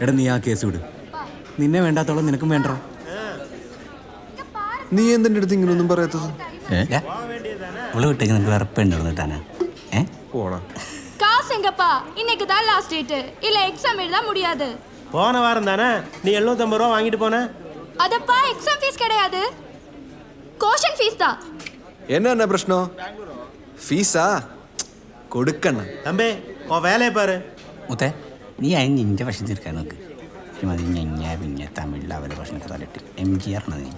എടാ നീ ആ കേസ് വിട്. നിന്നെ വേണ്ടാത്തോളം നിനക്കും വേണ്ട. നീ എന്തിൻ്റെ അടുത്ത് ഇങ്ങനൊന്നും പറയാത്തത്? ഇവള് വിട്ടേക്ക് നിനക്ക് വെറുപ്പുണ്ടോ കിട്ടാനാ? പോടാ. காசு எங்கப்பா? இன்னைக்கு தான் லாஸ்ட் டேட். இல்ல எக்ஸாம் எழுத முடியாது. போன வாரம் தானே நீ 750 ரூபா வாங்கிட்டு போன. அதப்பா எக்ஸாம் ஃபீஸ் கிடையாது. கோஷன் ஃபீஸ் தான். என்ன பிரச்சனை? ഫീസാ കൊടുക്കണം. തമ്പേ ഓ വേലയെ പാரு. മുത്തേ നീ അതിന് നിന്റെ ഭക്ഷണം തീർക്കാൻ നോക്ക്. മതി ഞഞ്ഞ പിന്നെ തമിഴിൽ അവരെ ഭക്ഷണമൊക്കെ തലയിട്ട് MGR ആണ് നീ.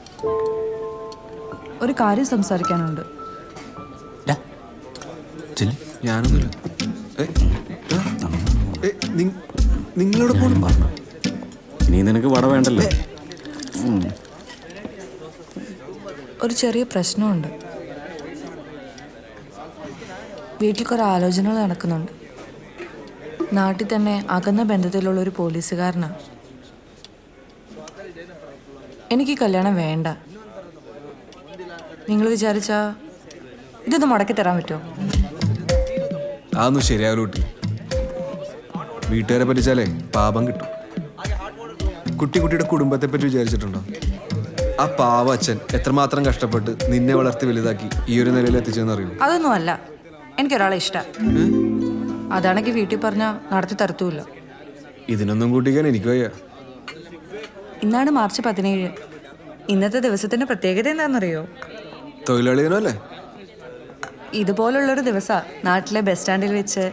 ഒരു കാര്യം സംസാരിക്കാനുണ്ട്. ഞാനൊന്നുമില്ല. നിങ്ങളോട് പോലും പറഞ്ഞു. ഇനി നിനക്ക് വട വേണ്ടല്ലോ. ഒരു ചെറിയ പ്രശ്നമുണ്ട്. വീട്ടിൽ കുറേ ആലോചനകൾ നടക്കുന്നുണ്ട്. നാട്ടിൽ തന്നെ അകന്ന ബന്ധത്തിലുള്ള ഒരു പോലീസുകാരനാണ്. എനിക്ക് കല്യാണം വേണ്ട. നിങ്ങൾ വിചാരിച്ചാ ഇതൊന്ന് മുടക്കി തരാൻ പറ്റുമോ? അതൊന്നും ശരിയാവില്ല. വീട്ടുകാരെ പറ്റിച്ചാലേ പാപം കിട്ടും. കുട്ടിയുടെ കുടുംബത്തെ പറ്റി വിചാരിച്ചിട്ടുണ്ടോ? ആ പാവ അച്ഛൻ എത്രമാത്രം കഷ്ടപ്പെട്ട് നിന്നെ വളർത്തി വലുതാക്കി ഈ ഒരു നിലയിൽ എത്തിച്ചെന്ന് അറിയൂ. അതൊന്നും അല്ല. എനിക്കൊരാളെ ഇഷ്ടം. അതാണെങ്കിൽ വീട്ടിൽ പറഞ്ഞാൽ നടത്തി തരത്തുമില്ല. ഇതിനൊന്നും കൂട്ടിക്കാൻ എനിക്ക് വയ്യ. ഇന്നാണ് മാർച്ച് 17. ഇന്നത്തെ ദിവസത്തിന്റെ പ്രത്യേകത എന്താണെന്നറിയോ? തൊഴിലാളി ദിനമല്ലേ? ഇതുപോലുള്ളൊരു ദിവസം നാട്ടിലെ ബസ് സ്റ്റാൻഡിൽ വെച്ച്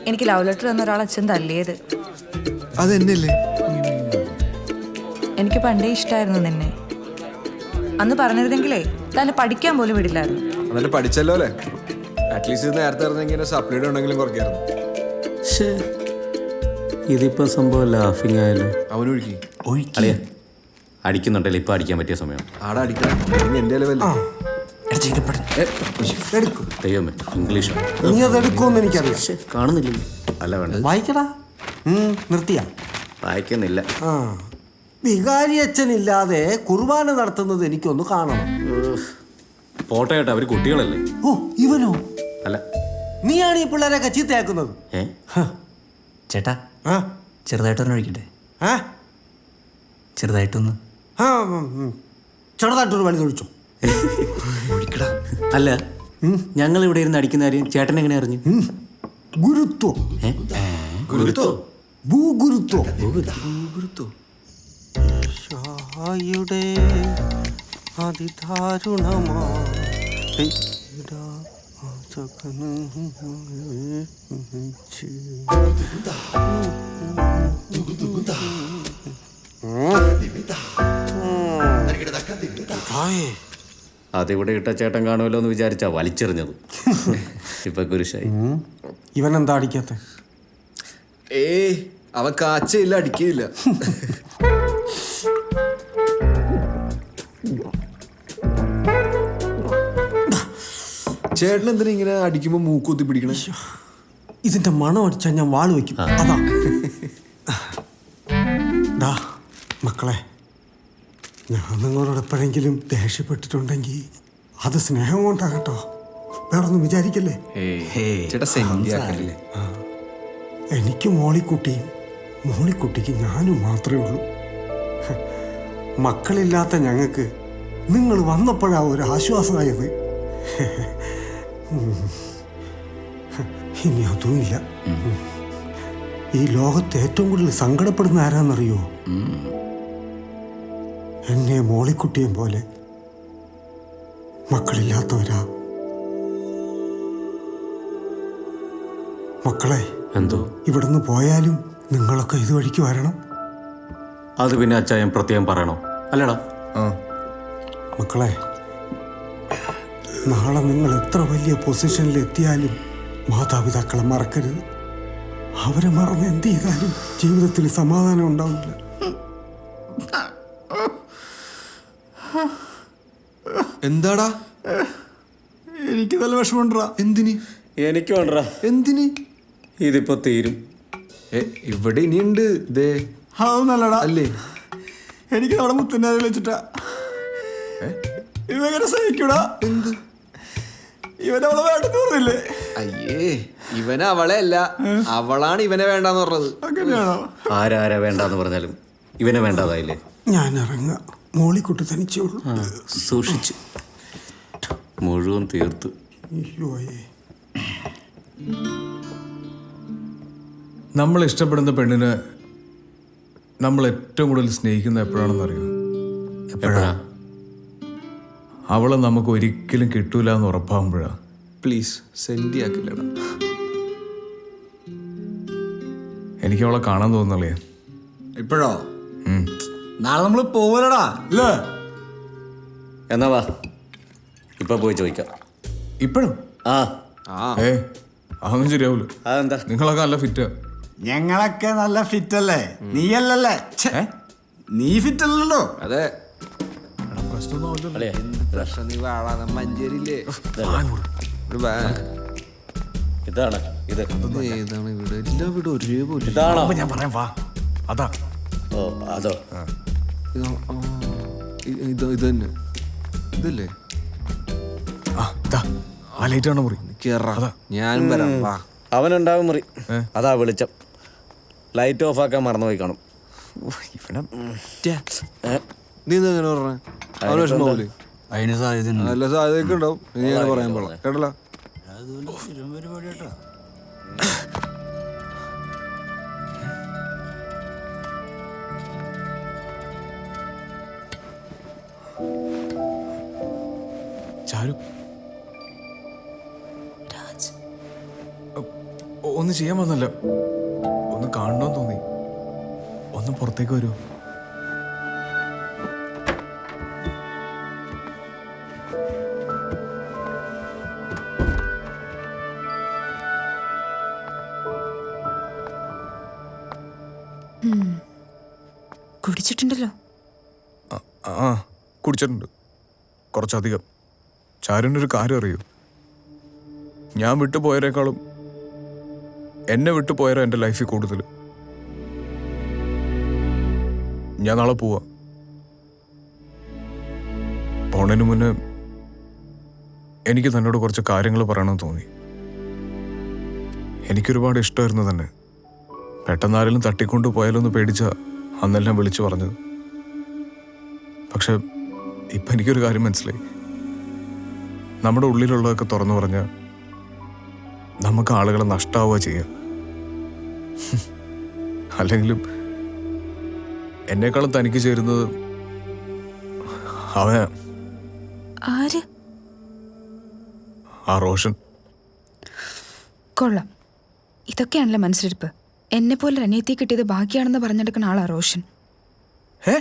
എനിക്ക് ലവ് ലെറ്റർ തന്ന ഒരാൾ അച്ഛൻ തല്ലിയത്. അതെന്നല്ലേ? എനിക്ക് പണ്ടേ ഇഷ്ടമായിരുന്നു നിന്നെ. അന്ന് പറഞ്ഞിരുന്നെങ്കിലേ തന്നെ പഠിക്കാൻ പോലും വിടില്ലായിരുന്നു. എന്നിട്ട് പഠിച്ചല്ലോ അല്ലേ? അറ്റ്ലീസ്റ്റ് നേരത്തെ ഇറങ്ങിയ സപ്ലൈഡ് ഉണ്ടെങ്കിലും കുറയ്ക്കായിരുന്നു. ഇതിപ്പോ സംഭവം ലാഫിങ് ആയാലോ? അവനൊഴുക്കി അളിയ അടിക്കുന്നുണ്ടല്ലോ. ഇപ്പൊ അടിക്കാൻ പറ്റിയ സമയം. ആടെ അടിക്കണം. എന്റെ ലെവൽ ദൈവമേ, ഇംഗ്ലീഷ് നീ അത് എടുക്കുമെന്ന് എനിക്കറിയാം. കാണുന്നില്ലല്ലോ. അല്ല വേണ്ട, വായിക്കടാ. നിർത്തിയാ? വായിക്കുന്നില്ല. വികാരി അച്ഛനില്ലാതെ കുർബാന നടത്തുന്നത് എനിക്കൊന്ന് കാണണം. പോട്ടെ ചേട്ടാ, അവര് കുട്ടികളല്ലേ. ഓ ഇവനോ? അല്ല, നീയാണ് ഈ പിള്ളേരൊക്കെ ചീത്തയാക്കുന്നത്. ചേട്ടാ ചെറുതായിട്ടൊന്ന് ഒഴിക്കട്ടെ. ചെറുതായിട്ടൊന്ന് ചെറുതായിട്ടൊരു വലുത് ഒഴിച്ചോ. അല്ല, ഞങ്ങൾ ഇവിടെ ഇരുന്ന് അടിക്കുന്ന കാര്യം ചേട്ടൻ എങ്ങനെ അറിഞ്ഞു? ഗുരുത്വം. ഭൂഗുരുത്വം. യുടെ അതിദാരുണമാ അതിവിടെ ഇട്ട ചേട്ടൻ കാണുമല്ലോ എന്ന് വിചാരിച്ചാ വലിച്ചെറിഞ്ഞത്. ഇപ്പൊ കുരിശായി. ഇവൻ എന്താ അടിക്കാത്ത? അവൻ കാച്ചയില്ല, അടിക്കയില്ല. ചേട്ടൻ എന്തിനാ ഇങ്ങനെ അടിക്കുമ്പോ മൂക്കുത്തി പിടിക്കണേ? ഇതിന്റെ മണം അടിച്ചാൽ ഞാൻ വാള് വെക്കും. അതാ മക്കളെ, ഞാൻ നിങ്ങളോട് എപ്പോഴെങ്കിലും ദേഷ്യപ്പെട്ടിട്ടുണ്ടെങ്കിൽ അത് സ്നേഹം കൊണ്ടാകട്ടോ. വേറൊന്നും വിചാരിക്കല്ലേ. എനിക്ക് മോളിക്കുട്ടിക്ക് ഞാനും മാത്രമേ ഉള്ളൂ. മക്കളില്ലാത്ത ഞങ്ങൾക്ക് നിങ്ങൾ വന്നപ്പോഴാ ഒരു ആശ്വാസമായത്. ഇനി അതുമില്ല. ഈ ലോകത്ത് ഏറ്റവും കൂടുതൽ സങ്കടപ്പെടുന്ന ആരാന്നറിയോ? എന്നെ മോളിക്കുട്ടിയും പോലെ മക്കളില്ലാത്തവരാ. മക്കളെ, എന്തോ ഇവിടുന്ന് പോയാലും നിങ്ങളൊക്കെ ഇതുവഴിക്ക് വരണം. അത് പിന്നെ അച്ചായൻ പ്രത്യേകം പറയണോ? അല്ലടാ മക്കളെ, നാളെ നിങ്ങൾ എത്ര വലിയ പൊസിഷനിൽ എത്തിയാലും മാതാപിതാക്കളെ മറക്കരുത്. അവരെ മറന്ന് എന്ത് ചെയ്താലും ജീവിതത്തിൽ സമാധാനം ഉണ്ടാവില്ല. എന്താടാ? എനിക്ക് നല്ല വിഷമമുണ്ടാ. എന്തിന്? എനിക്ക് വേണ്ടടാ. എന്തിന്? ഇതിപ്പോ തീരും. ഇവിടെ ഇനിയുണ്ട്. അതൊന്നല്ലടാ. അല്ലേ? എനിക്ക് അവിടെ മുത്തുന്നാതെ വെച്ചിട്ടാ. ഇവങ്ങനെ സഹിക്കൂടാ. എന്ത്? ഇവനവളെ വേണ്ടെന്ന് പറഞ്ഞില്ലേ? അയ്യേ, ഇവന് അവളെ അല്ല, അവളാണ് ഇവനെ വേണ്ടാന്ന് പറഞ്ഞത്. അങ്ങനെയാണോ? ആരാരാ വേണ്ടാന്ന് പറഞ്ഞാലും ഇവനെ വേണ്ടാതായില്ലേ? ഞാൻ ഇറങ്ങുക. മോളിക്കുട്ടി തനിച്ചേ ഉള്ളൂ. സൂക്ഷിച്ച് മുഴുവൻ തീർത്തു. അയ്യോയേ. നമ്മൾ ഇഷ്ടപ്പെടുന്ന പെണ്ണിനെ നമ്മൾ ഏറ്റവും കൂടുതൽ സ്നേഹിക്കുന്ന എപ്പോഴാണെന്ന് അറിയോ? എപ്പോഴാ? അവളെ നമുക്ക് ഒരിക്കലും കിട്ടൂല എന്ന് ഉറപ്പാകുമ്പോഴാ. പ്ലീസ് സെൻഡി ആക്കില്ലടാ. എനിക്ക് അവളെ കാണാൻ തോന്നുന്നല്ലേ. ഇപ്പോഴോ? നാളെ നമ്മൾ പോവലടാ അല്ലേ? എന്നാ വാ, ഇപ്പൊ പോയി ചോദിക്കാം. ഇപ്പോഴും ആ അതൊന്നും ശരിയാവൂല. അതെന്താ? നിങ്ങളൊക്കെ നല്ല ഫിറ്റാ. ഞങ്ങളൊക്കെ നല്ല ഫിറ്റ് അല്ലേ? നീയല്ലല്ലേ? നീ ഫിറ്റ് അല്ലല്ലോ. അതെ. അല്ലേ? മഞ്ചേരിയില്ലേ ഇതാണ് ഇത്. ഏതാണ് വീട്? എല്ലാ വീടും ഒരേപോലെ. ഇതാണോ? ഞാൻ പറയാം, വാ. അതാ. ഓ അതോ? ഇത് തന്നെ. ഇതല്ലേ? ആ ലൈറ്റ് ആണ് മുറി. ഞാൻ വരാം, വാ. അവനുണ്ടാവും മുറി. അതാ വെളിച്ചം. ലൈറ്റ് ഓഫ് ആക്കാൻ മറന്നുപോയി കാണും. നീ എങ്ങനെ പറഞ്ഞ? അവന് വിഷമാവൂലേ? അതിന് സാധ്യത നല്ല സാധ്യതയൊക്കെ ഉണ്ടാവും. നീ അങ്ങനെ പറയാൻ പാടില്ല കേട്ടല്ല. ചാരു, ഒന്നും ചെയ്യാൻ വന്നല്ല, ഒന്ന് കാണണമെന്ന് തോന്നി. ഒന്ന് പുറത്തേക്ക് വരുമോ? കുടിച്ചിട്ടുണ്ടല്ലോ. ആ കുടിച്ചിട്ടുണ്ട്, കുറച്ചധികം. ചാരുവിൻ്റെ ഒരു കാര്യം അറിയൂ, ഞാൻ വിട്ടുപോയതിനേക്കാളും എന്നെ വിട്ടുപോയാലോ എൻ്റെ ലൈഫിൽ കൂടുതൽ. ഞാൻ നാളെ പോവാ. പോണതിന് മുന്നേ എനിക്ക് തന്നോട് കുറച്ച് കാര്യങ്ങൾ പറയണമെന്ന് തോന്നി. എനിക്കൊരുപാട് ഇഷ്ടമായിരുന്നു തന്നെ. പെട്ടെന്ന് ആരെങ്കിലും തട്ടിക്കൊണ്ട് പോയാലോ എന്ന് പേടിച്ച അന്നെല്ലാം വിളിച്ചു പറഞ്ഞത്. പക്ഷെ ഇപ്പം എനിക്കൊരു കാര്യം മനസ്സിലായി. നമ്മുടെ ഉള്ളിലുള്ളതൊക്കെ തുറന്നു പറഞ്ഞാൽ നമുക്ക് ആളുകളെ നഷ്ടാവുക ചെയ്യുക. അല്ലെങ്കിലും എന്നെക്കാളും തനിക്ക് ചേരുന്നത് അവനാ. ആര്? ആ റോഷൻ. കൊള്ളാം. ഇതൊക്കെയാണല്ലോ മനസ്സിലിരിപ്പ്. എന്നെ പോലെ അനിയത്തി കിട്ടിയത് ഭാഗ്യാണെന്ന് പറഞ്ഞെടുക്കുന്ന ആളാ റോഷൻ. ഏ